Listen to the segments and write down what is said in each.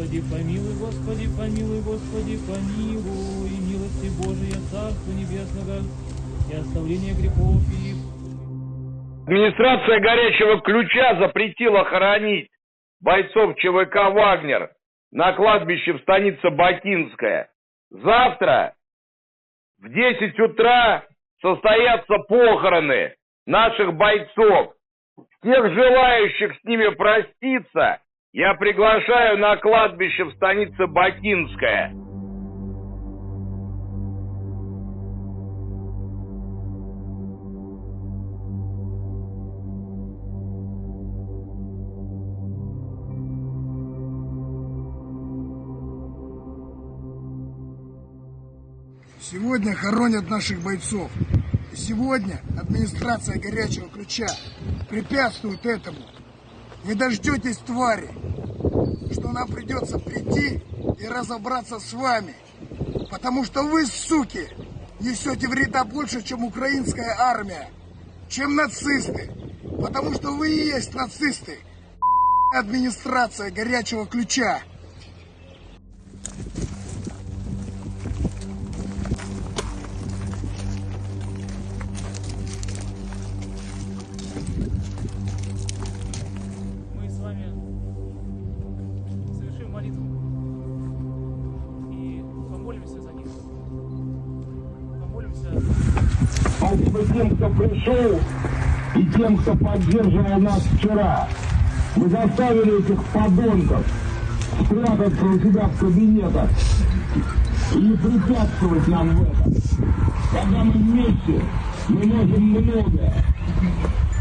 Господи помилуй, Господи помилуй, Господи помилуй, милости Божия, Царства Небесного и оставление грехов и... Администрация «Горячего ключа» запретила хоронить бойцов ЧВК «Вагнер» на кладбище в станице Бакинская. Завтра в 10 утра состоятся похороны наших бойцов. Всех желающих с ними проститься я приглашаю на кладбище в станице Бакинская. Сегодня хоронят наших бойцов. И сегодня администрация «Горячего ключа» препятствует этому. Вы дождетесь, твари, что нам придется прийти и разобраться с вами. Потому что вы, суки, несете вреда больше, чем украинская армия, чем нацисты. Потому что вы и есть нацисты. Администрация «Горячего ключа». Молитву и помолимся за них. Помолимся. Спасибо тем, кто пришел, и тем, кто поддерживал нас вчера. Мы заставили этих подонков спрятаться у себя в кабинетах и не препятствовать нам в этом. Когда мы вместе, мы можем многое.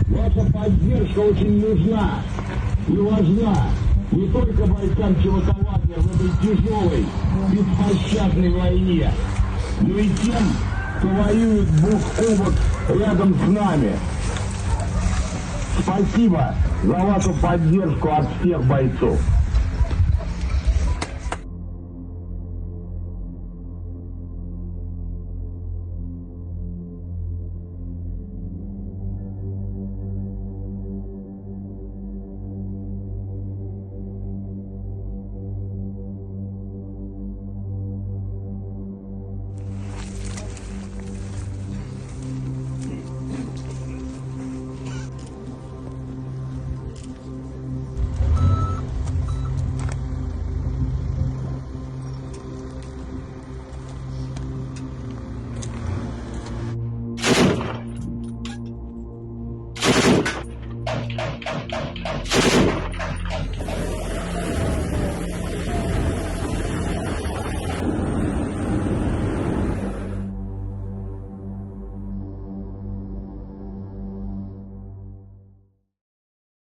Ваша поддержка очень нужна и важна. Не только бойцам ЧВК «Вагнер» в этой тяжелой, беспощадной войне, но и тем, кто воюет бок о бок рядом с нами. Спасибо за вашу поддержку от всех бойцов.